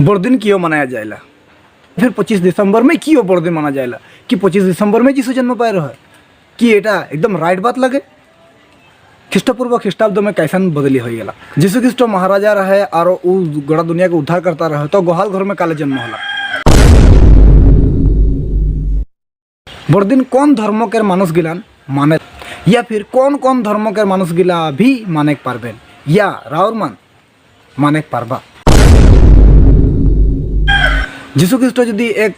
बड़दिन क्यों मनाया जाएला? फिर 25 दिसंबर में क्यों बड़दिन माना जाएला कि 25 दिसंबर में जीसु जन्म पाए रहे कि एटा एकदम राइट बात लगे। ख्रीष्टपूर्व ख्रीष्टाब्द में कैसन बदली हो गला। जीसु ख्रीष्ट महाराजा रहे और उ गड़ा दुनिया के उद्धार करता रहे तो गोहाल घर में काले जन्म होला। बड़दिन कौन धर्म के मानुष गिलान माने या फिर कौन कौन धर्म के मानुष गिला भी माने पारबेन या राउर मान माने पारबा। जीसु ख्रीष्ट यदि एक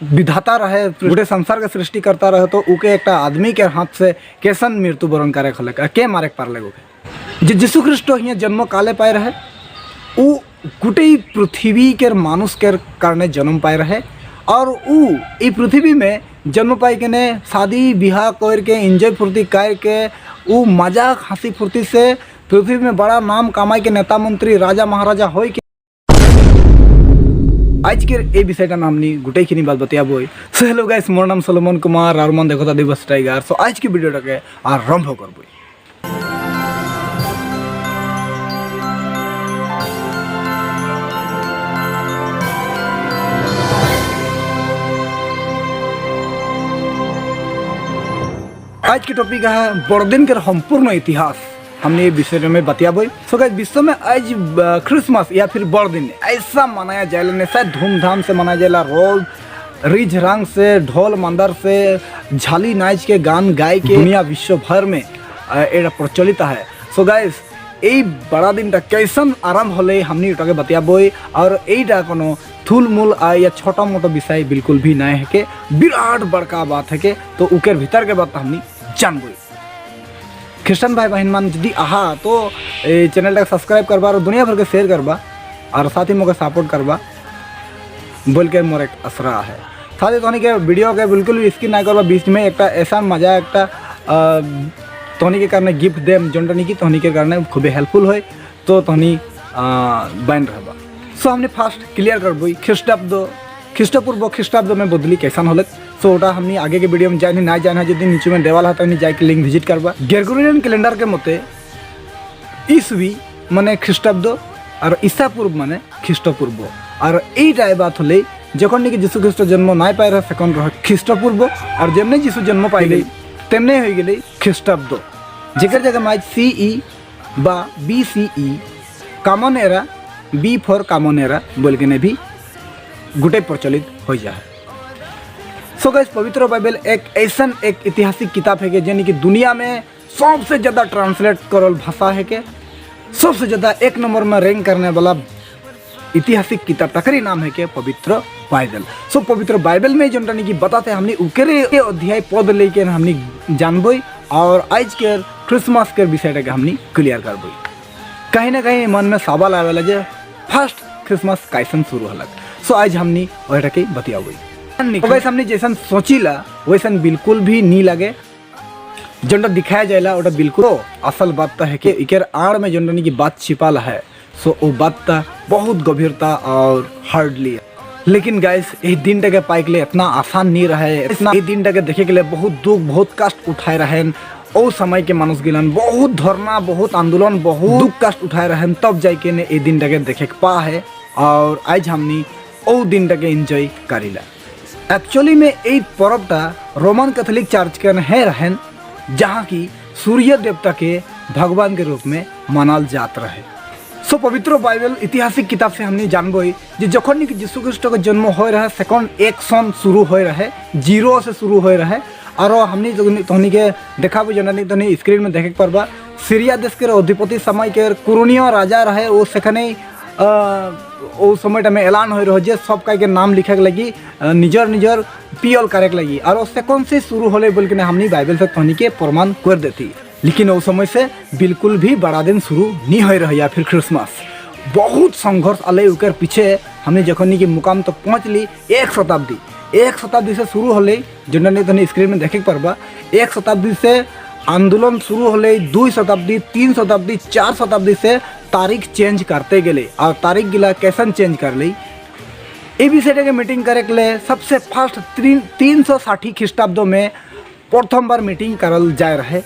विधाता रहे पूरे संसार के सृष्टि करता रहे तो उके एक आदमी के हाथ से कैसन मृत्युवरण करे खले के मारे पारले गो। जीसु ख्रीष्ट हियाँ जन्म काले पाए रहे उ गोटे पृथ्वी के मानुष के कारणे जन्म पाए रहे और उ ई पृथ्वी में जन्म पाई के ने शादी बिहार करके एंजॉय फुर्ती करके उ मजाक हंसी फुर्ती से पृथ्वी में बड़ा नाम कमाई के नेता मंत्री राजा महाराजा हो के आज के ए विषयटा हमनी गोटेखिनी बात बतियाबो। सो हेलो गाइस, मोर नाम सलोमन कुमार और मन देखो दिवस टाइगर। सो आज की वीडियो के आरंभ करबो। आज की टॉपिक है बड़दिन के संपूर्ण इतिहास हमने ये विषय में बतियाबो। सो गाइस, विश्व में आज क्रिसमस या फिर बड़दिन ऐसा मनाया जाएला, शायद धूमधाम से मनाया जाएला। रोज रिझ रंग से ढोल मंदर से झाली नाच के गान गाय के दुनिया विश्व भर में एटा प्रचलित है। सो गाइस, ये बड़ा दिन कैसन आरंभ होले हमने के बतियाबो और एटा कोनो थूल मूल या छोटा मोटा विषय बिल्कुल भी नहीं है के विराट बड़का बात है के तो उके भीतर के बात हमने जानबो। ख्रिस्टान भाई बहन मान यदि आहा तो चैनल का सब्सक्राइब करबा और दुनिया भर के शेयर करबा और साथ ही मोके सपोर्ट करबा बोल के मोर एक असरा है। साथ ही तोहनी के वीडियो के बिल्कुल भी स्किप ना करबा। बीच में एक ऐसा मजा एक तोहनी के कारण गिफ्ट देम जोन की तोहनी के कारण खूब हेल्पफुल हो तो तोहनी बन रहबा। सो हमने फास्ट क्लियर करबो ख्रीष्टपूर्व ख्रीष्टाब्द में बदली कैसन होलक। सो ओटा हमने आगे के वीडियो में जानी ना जाना यदि नीचे में देवाल है तो जाके लिंक विजिट करबा। ग्रेगोरियन कैलेंडर के मते ईस्वी माने ख्रीष्टाब्द और ईसा पूर्व माने ख्रीष्टपूर्व और यही बात होले जखन कि जीसु ख्रीष्ट जन्म ना पाए रहे सेकंड रहे ख्रीष्टपूर्व और जेमने जीसु जन्म पाई गई तेमने हो गई ख्रीष्टाब्द जेकर जगह में सीई बा BCE common era before common era बोल के भी गोटे प्रचलित हो जाए। सो गाइस, पवित्र बाइबल एक ऐसा एक ऐतिहासिक किताब है कि यानी कि दुनिया में सबसे ज़्यादा ट्रांसलेट करल भाषा है के सबसे ज़्यादा एक नंबर में रैंक करने वाला ऐतिहासिक किताब तकरी नाम है के पवित्र बाइबल। सो पवित्र बाइबल में जो कि बताते हमने उकरे अध्याय पद लेके हमने जानबो और आज के क्रिसमस के विषय के हमने क्लियर करबो। कहीं ना कहीं मन में सवाल आवेला जे फर्स्ट क्रिसमस कैसन शुरू होलक। सो आज हमने वही के बतियाबो। वैसे हमने जैसा सोचिला वैसा बिल्कुल भी नहीं लगे जो दिखाया जाएला वोटा बिल्कुल असल बात है कि इकर आड़ में जो की बात छिपाल है। सो वो बात बहुत गंभीरता और हार्डली लेकिन गाइस ये दिन के पाए के लिए इतना आसान नहीं रहे। ये दिन के देखे के लिए बहुत दुख बहुत कष्ट उठाए रहे। ओ समय के मानुष गिलन बहुत धरना बहुत आंदोलन बहुत दुख कष्ट उठाए रहे तब जाके ने ये दिन के देखे के पा है और आज हमने ओ दिन के एंजॉय करीला। एक्चुअली में ये पर्वटा रोमन कैथोलिक चर्च के है रहन जहाँ की सूर्य देवता के भगवान के रूप में मानल जात रहे। सो पवित्र बाइबल ऐतिहासिक किताब से हमने जानबो जे जखन कि यीशु ख्रीष्ट के जन्म हो रहे सेकंड एक सन शुरू हो रहे जीरो से शुरू हो रहे और हमने तोहनी के देखाबो जननी तोहनी स्क्रीन में देखे पारबा। सीरिया देश के अधिपति समय के कुरोनियो राजा रहे वो सेखने ओ समय में ऐलान हो रहा सब का नाम लिखे के लगी निजर निजर पियल करे के लगी और सेकंड से शुरू होले बोल के हमने बाइबल से तोहनी के प्रमाण कर देती। लेकिन उस समय से बिल्कुल भी बड़ा दिन शुरू नहीं हो रहा या फिर क्रिसमस बहुत संघर्ष आले उकर पीछे हमने जखनी की मुकाम तक पहुँच ली। एक शताब्दी से शुरू होले जो तोहनी स्क्रीन में देखे पारबा। एक शताब्दी से आंदोलन शुरू होले 2 शताब्दी 3 शताब्दी 4 शताब्दी से तारीख चेंज करते गए और तारीख गिला कैसन चेंज कर ली ये विषय के मीटिंग करे के लिए सबसे फर्स्ट 360 ख्रीष्टाब्दों में प्रथम बार मीटिंग करल जाए रहे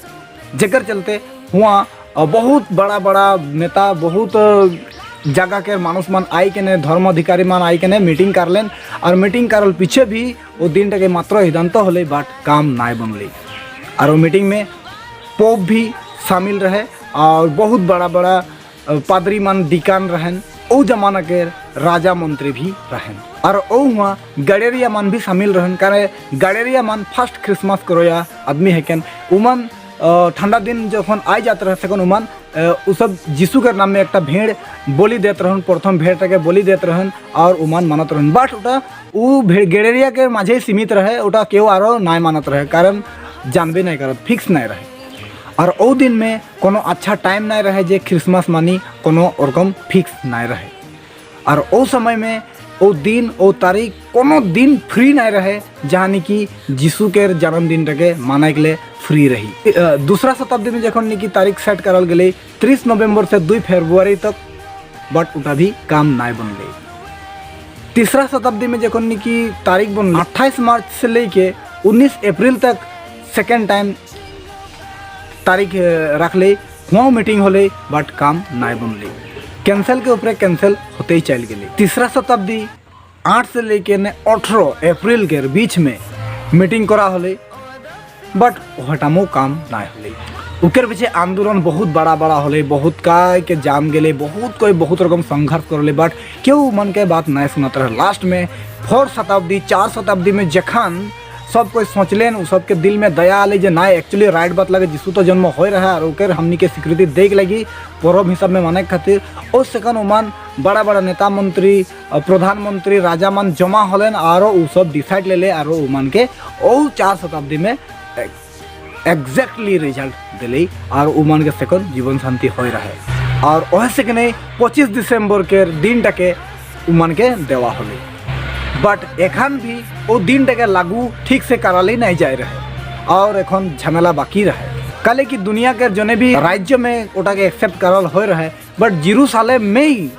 जेकर चलते हुआ बहुत बड़ा बड़ा नेता बहुत जगह के मानुष मान आई के ने धर्म अधिकारी मान आई के ने मीटिंग कर लेन और मीटिंग करल पीछे भी वो दिन टके मात्र सिद्धांत होले बाट काम नाय बनले। और वो मीटिंग में पोप भी शामिल रहे और बहुत बड़ा बड़ा पादरी मान डिकान रहन, ओ जमाना के राजा मंत्री भी रहन और ओ हुआ गडेरिया मान भी शामिल रहन। कारण गडेरिया मान फर्स्ट क्रिसमस करोया आदमी है केन उमन ठंडा दिन जखन आई जाते रहे सेकन उमन उ सब जीशु के नाम में एक भेड़ बोली देते रहन, प्रथम भेड़टाके बोली देते रहन और उमान मानत रहन। बाट उटा उ भेड़ गडेरिया के माझे सीमित रहे, उटा केव आरो नाय मानत रहे कारण जानबे नहीं करत, फिक्स नहीं रहे। और ओ दिन में कोनो अच्छा टाइम नहीं रहे जे क्रिसमस मानी कोनो ओरकम फिक्स नहीं रहे। और ओ समय में ओ दिन ओ तारीख कोनो दिन फ्री नहीं रहे जहाँ कि जीशु के जन्मदिन टके माने के लिए फ्री रही। दूसरा शताब्दी में जखन की तारीख सेट करल गई 30 नवंबर से 2 फरवरी तक, बट उटा भी काम नहीं बनले। तीसरा शताब्दी में जखन की तारीख बन 28 मार्च से लेके 19 अप्रैल तक सेकेंड टाइम तारीख रख ले, वहाँ मीटिंग होले बट काम नहीं बनले, कैंसिल के ऊपर कैंसिल होते ही चल गए। तीसरा शताब्दी 8 से लेके 18 अप्रैल के बीच में मीटिंग करा होले बट हटामो काम नहीं होले। उकर पीछे आंदोलन बहुत बड़ा बड़ा होले, बहुत का के जाम गए, बहुत कोई बहुत रकम संघर्ष करले बट क्यों मन के बात नहीं सुनत रहे। लास्ट में 4 शताब्दी में जखन सब कोई सोचलेन, उ सबके दिल में दया आले जे ना एक्चुअली राइट बात लगे जीशु तो जन्म हो रहा है और ओकर हमनी के स्वीकृति देख लगी पर्व हिसाब में माने खातिर। उस सेकंड उमान बड़ा बड़ा नेता मंत्री प्रधानमंत्री राजा मान जमा होलेन और उ सब डिसाइड ले और उमान के ओ 4 शताब्दी में एग्जैक्टली रिजल्ट दिले और उमान के सेकंड जीवन शांति हो रहे। और वह सेकंड 25 दिसंबर के दिन टके उमान के देवा होले बट एखन भी वो दिन टके लागू ठीक से कराले नहीं जाए रहे और एखन झमेला बाकी रहे। कल की दुनिया के जोने भी राज्य में ओटा के एक्सेप्ट करल हो रहे बट जेरूशलेम में ही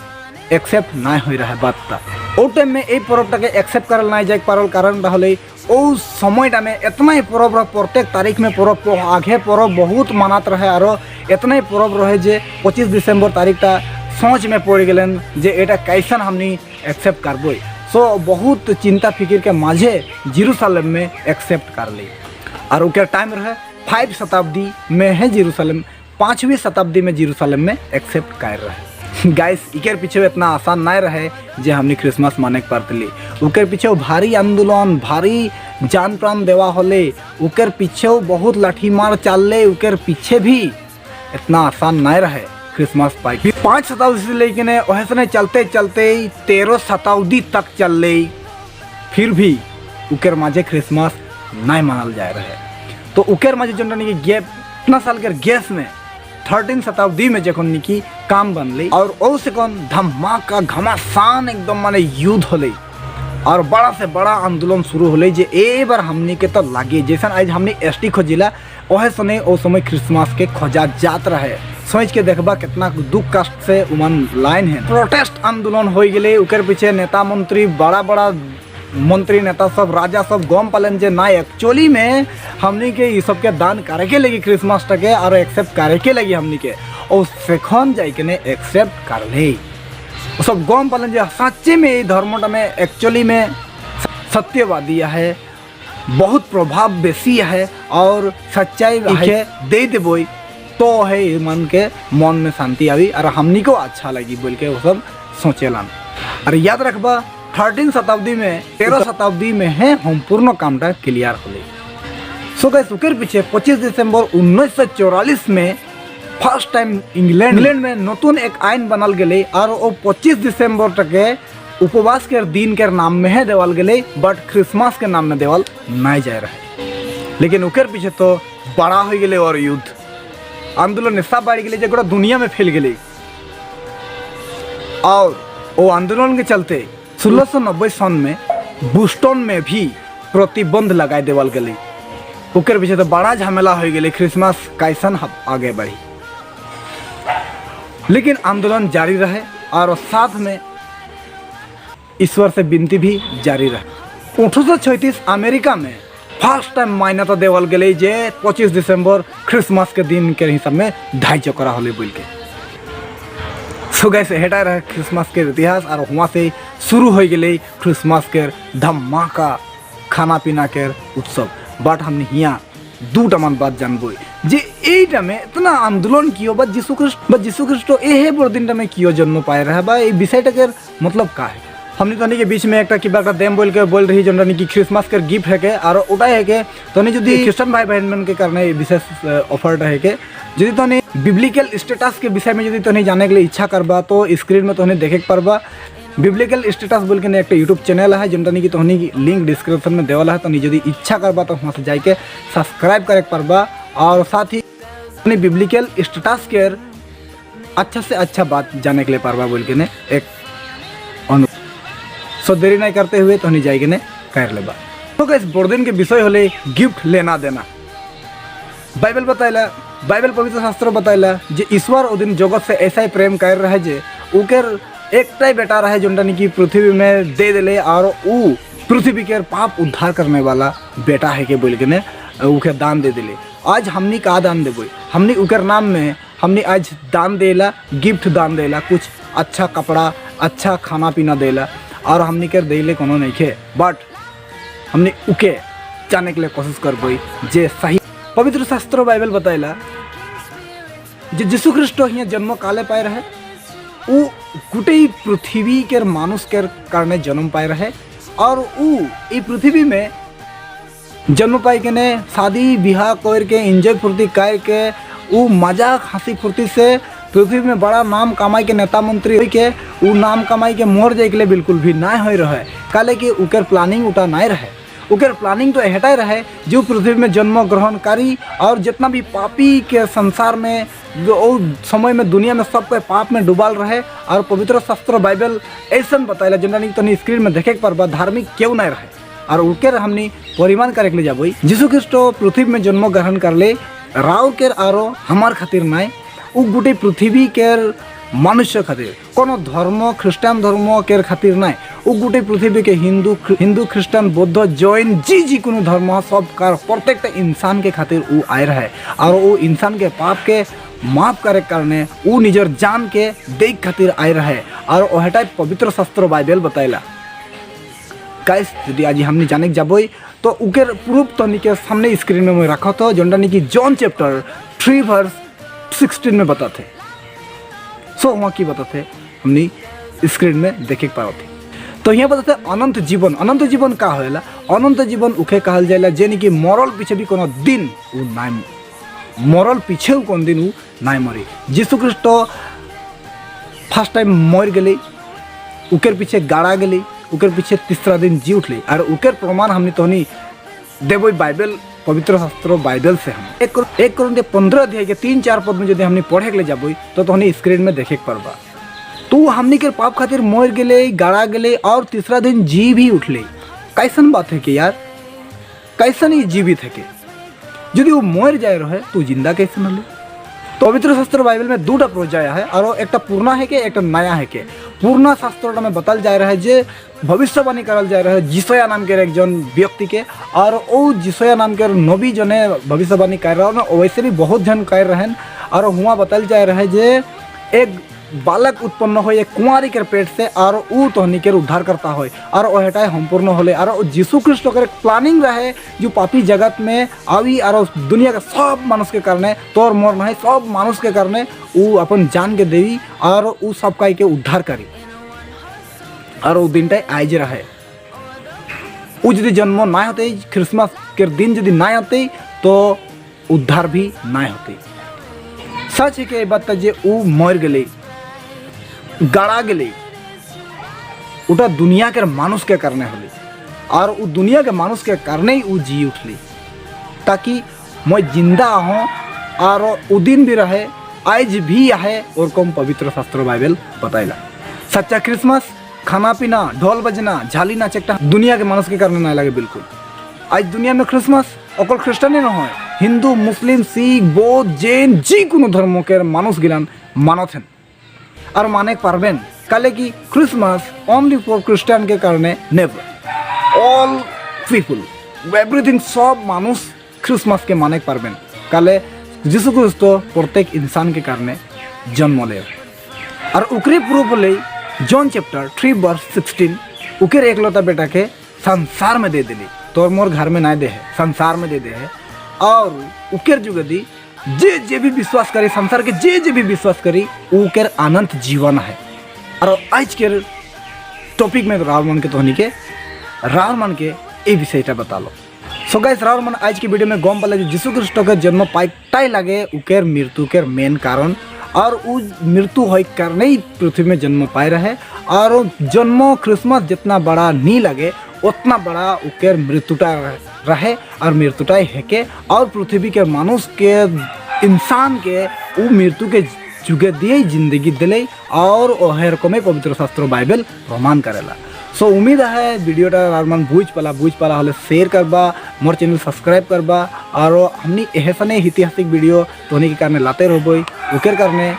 एक्सेप्ट नहीं हो रहा बात ता। ओ टाइम में ये पर्वटा के एक्सेप्ट करल नहीं जाए पारल कारण रहले ओ समयटा में इतना ही पर्व प्रत्येक तारीख में पर्व आगे पर्व बहुत मानत रहे और इतना ही पर्व रहे जे 25 दिसंबर तारीखटा सोच में पड़ गए जे एटा कैसन हमनी एक्सेप्ट करबो। सो बहुत चिंता फिक्र के माझे जेरूशलेम में एक्सेप्ट कर ली और उनके टाइम रहे 5 शताब्दी में है जेरूशलेम, 5वीं शताब्दी में जेरूशलेम में एक्सेप्ट कर रहे। गाइस इकर पीछे इतना आसान नहीं रहे जे हमने क्रिसमस माने पड़तली, उकर पीछे भारी आंदोलन भारी जान प्राण देवा होले, उकर पीछे बहुत लाठी मार चलले, उकर पीछे भी इतना आसान नहीं रहे क्रिसमस पाई। 5 शताब्दी से लेकिन वैसे चलते चलते 13 शताब्दी तक चल रही फिर भी उकर माजे क्रिसमस नहीं मानल जाए रहे। तो उकर माजे जो गैप इतना साल के गैस में 13 शताब्दी में जखन की काम बनले और ओ सेकंड धमाका घमासान एकदम माने युद्ध होले और बड़ा से बड़ा आंदोलन शुरू होले जे ए बार हमनी के तो लागे जैसा आज हमने एसटी खोजिला वह समय ओ समय क्रिसमस के खोजा जात रहे। सोच के देखबा कितना दुख कष्ट से उमन लाइन है। प्रोटेस्ट आंदोलन हो गए, उकर पीछे नेता मंत्री बड़ा बड़ा मंत्री नेता सब राजा सब गम पालन जे ना एक्चुअली में हमनी के ये सब के दान करे के लगी क्रिसमस टके और एक्सेप्ट करे के लगी हमनी के और सेखन जाके ने एक्सेप्ट कर ले सब गम पालन जे सच्चे में ये धर्मटा में एक्चुअली में सत्यवादी है, बहुत प्रभाव बेसी है और सच्चाई है दे देबो तो है मन के मन में शांति आवी और हमनी को अच्छा लगी बोल के वो सब सोचेलन। और याद रखबा 13 शताब्दी में 13 शताब्दी में है संपूर्ण कामटा क्लियर होले। सो गाइस उकर पीछे 25 दिसंबर 1944 में फर्स्ट टाइम इंग्लैंड में नतून एक आईन बनल गए और वो 25 दिसंबर तक उपवास के दिन के नाम में है देवल गए बट क्रिसमस के नाम में देवल नहीं जाए रहे। लेकिन उकर पीछे तो बड़ा हो गए और युद्ध आंदोलन सब बढ़ गए जो दुनिया में फैल गए और वो आंदोलन के चलते 1690 सन में बोस्टन में भी प्रतिबंध लगाए देवल गए। उकर पीछे तो बड़ा झमेला हो गए क्रिसमस कैसन आगे बढ़ी। लेकिन आंदोलन जारी रहे और साथ में ईश्वर से विनती भी जारी रहे। 1836 अमेरिका में फर्स्ट टाइम मान्यता देवल गए जे 25 दिसंबर क्रिसमस के दिन के हिसाब में 2.5 चक्रा होले बोल के। सो गैस हेटा रहे क्रिसमस के इतिहास और वहाँ से शुरू हो गए क्रिसमस के धमाका खाना पीना के उत्सव। बट हमने यहाँ दूटा मन बात जानबो जे एटा में इतना आंदोलन कियो बा यीशु ख्रिस्ट एहे बड़दिन में कियो जन्म पाए रहा बा विषयटा के मतलब का है। हमने तनी के बीच में एक देम बोल रही जो कि क्रिसमस के गिफ्ट है के और उटा है के तनी यदि क्रिश्चियन भाई बहन के करने विशेष ऑफर है के यदि तनी बिब्लिकल स्टेटस के विषय में यदि तनी जाने के लिए इच्छा करबा तो स्क्रीन में तनी देखे पारबा। बिब्लिकल स्टेटस बोल के एक यूट्यूब चैनल है जो कि तहनी लिंक डिस्क्रिप्शन में देवल है। तनी यदि इच्छा करबा तो वहाँ से जाके सब्सक्राइब करे पारबा और साथ ही तनी बिब्लिकल स्टेटस के अच्छा से अच्छा बात जाने के लिए पारबा बोल के एक सो देरी नहीं करते हुए तो जाएगी ने कर लेबा। तो इस बड़दिन के विषय होले गिफ्ट लेना देना। बाइबल बताइला, बाइबल पवित्र शास्त्र बताइला जे ईश्वर ओ दिन जगत से ऐसा ही प्रेम कर रहे जे उकर एकटाई बेटा रहे जो कि पृथ्वी में दे दिले और ऊ पृथ्वी के पाप उद्धार करने वाला बेटा है के बोल के ने उके दान दे दिले। आज हमनी का दान देबो, हमनी उकर नाम में हमनी आज दान देला, गिफ्ट दान देला, कुछ अच्छा कपड़ा अच्छा खाना पीना देला और हमने कर देले कोनो नहीं खे। बट हमने उके जाने के लिए कोशिश करबई जे सही पवित्र शास्त्र बाइबल बताइला जे यीशु ख्रिस्ट यहाँ जन्म काले पाए रहे उ गुटे पृथ्वी के मानुष के कारण जन्म पाए रहे और उ पृथ्वी में जन्म पाई के ने शादी बिहार करके एंजॉय फुर्ती करके उ मजाक हंसी फुर्ती से पृथ्वी में बड़ा नाम कमाई के नेता मंत्री हो के उ नाम कमाई के मोर जाए के लिए बिल्कुल भी ना हो रहे काले कि उकर प्लानिंग उटा नहीं रहे। उकर प्लानिंग तो हटाई रहे जो पृथ्वी में जन्म ग्रहणकारी और जितना भी पापी के संसार में समय में दुनिया में सबके पाप में डूबाल रहे। और पवित्र शास्त्र बाइबल ऐसा बताइला जो तनी स्क्रीन में देखे पर धार्मिक क्यों नहीं रहे और उनके हमनी परिमाण करे के लिए जाबो। यीशु ख्रिस्ट पृथ्वी में जन्म ग्रहण कर ले राव के आरो हमार खातिर नाय उ गुटे पृथ्वी के मनुष्य खातिर कोनो धर्म ख्रिस्टान धर्म के खातिर नाय उ गुटे पृथ्वी के हिंदू ख्रिस्टान बौद्ध जैन जी कोनो धर्म सब कार प्रत्येक इंसान के खातिर उ आए रहे और वो इंसान के पाप के माफ करे करने उ निजर जान के देख खातिर आए रहे और वहटा पवित्र शास्त्र बाइबल बताइला। गाइस यदि आज हमने जाने जाबई तो उके प्रूफ तनी के सामने स्क्रीन में रखा था जो कि जॉन चैप्टर 3 वर्स 16 में बताते। सो वहाँ की बताते हमने स्क्रीन में देखे पाओ थे। तो यहाँ बताते अनंत जीवन का होला। अनंत जीवन उखे कहल जाएला जे कि मरल पीछे भी कोनो दिन उ ना मरल पीछे कौन दिन उ ना मरे। यीशु ख्रिस्ट फर्स्ट टाइम मर गए उकर पीछे गाड़ा गए उकर पीछे तीसरा दिन जी उठले और उकर प्रमाण हमने तोहनी देवो बाइबल पवित्र शास्त्र बाइबल से हम 1 कोरिन्थियों 15 अध्याय के 3-4 पद में यदि हमने पढ़े के लिए जाबो तो हमने स्क्रीन में देखे पारबा। तो हमने के पाप खातिर मर गए गाड़ा गए और तीसरा दिन जी भी उठले। कैसन बात है कि यार कैसन ही जीवित है कि यदि वो मर जाए रहे तो जिंदा कैसे मिले। तो पवित्र शास्त्र बाइबल में दूटा पर्याय है और एक पुराना है के एक नया है के। पुराना शास्त्र में बताल जा रहा है जे भविष्यवाणी करल जा रहा है जिसया नाम के एक जन व्यक्ति के और वो जिसया नाम के नबी जने भविष्यवाणी कर रहा है वैसे भी बहुत जन कर रहे हैं और हुआ बताल जा रहा है जे एक बालक उत्पन्न हो एक कुंवारी के पेट से और उ तोहनी के उद्धार करता हो और वहटा संपूर्ण होले और यीशु ख्रिस्ट के प्लानिंग रहे जो पापी जगत में आवी और दुनिया के सब मानुष के करने तोर मोर नहीं सब मानुष के करने उ अपन जान के देवी और उ सब का के उद्धार करी और वो दिन आइज रहे। उ यदि जन्म ना होते क्रिसमस के दिन यदि ना होते तो उद्धार भी ना होते। सच है कि बात जे उ मर गए गाड़ा गए उटा दुनिया के मानुष के करने होली और उ दुनिया के मानुष के करने ही उ जी उठली ताकि मैं जिंदा हूँ और उ दिन भी रहे आज भी आहे और कम पवित्र शास्त्र बाइबल बताइला। सच्चा क्रिसमस खाना पीना ढोल बजना झाली नाच एक दुनिया के मानुष के करने ना लगे बिल्कुल। आज दुनिया में क्रिसमस अकल ख्रिस्टान न हो हिंदू मुस्लिम सिख बौद्ध जैन जी कोनो धर्म के मानुष गिलान मानत हैं और माने पारबेन काले कि क्रिसमस ओनली फॉर क्रिश्चियन के करने नेवर ऑल पीपल एवरीथिंग सब मानुष क्रिसमस के माने पारबेन काले यीशु ख्रिस्ट प्रत्येक इंसान के करने जन्म ले और उकरे प्रूफ ले जॉन चैप्टर 3 वर्स 16 उकेर एकलौता बेटा के संसार में दे दिली, तोर मोर घर में ना दे है, संसार में दे दे है। और उकेर जुगदी जे जे भी विश्वास करी, संसार के जे जे भी विश्वास करी उकेर अनंत जीवन है। और आज के टॉपिक में राहुल मन के तोहनी के राहुल मन के ये विषयटा बता लो। सो गाइस राहुल मन आज की वीडियो में गम पाले जीशु ख्रिस्ट के जन्म पाइटाई लगे उकेर मृत्यु के मेन कारण, और उ मृत्यु हो करने ही पृथ्वी में जन्म पाए रहे। और जन्म क्रिसमस जितना बड़ा नहीं लगे उतना बड़ा उकेर मृत्युटा रहे, और मृत्युटा हेके और पृथ्वी के मनुष्य के इंसान के वो मृत्यु के जुगे दिए जिंदगी दिले, और ओहे रकमे पवित्र शास्त्र बाइबल प्रमाण करेला। सो उम्मीद है वीडियोटा मन बुझ पाला हले शेयर करबा, मोर चैनल सब्सक्राइब करबा, और हमनी एहसने ऐतिहासिक वीडियो तोहनी के कारणे लाते रहबो, उकेर कारणे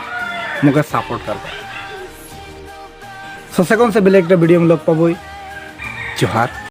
मोके सपोर्ट करबा। सो सेकंड से बेले एक वीडियो में लग पाबो। जोहार।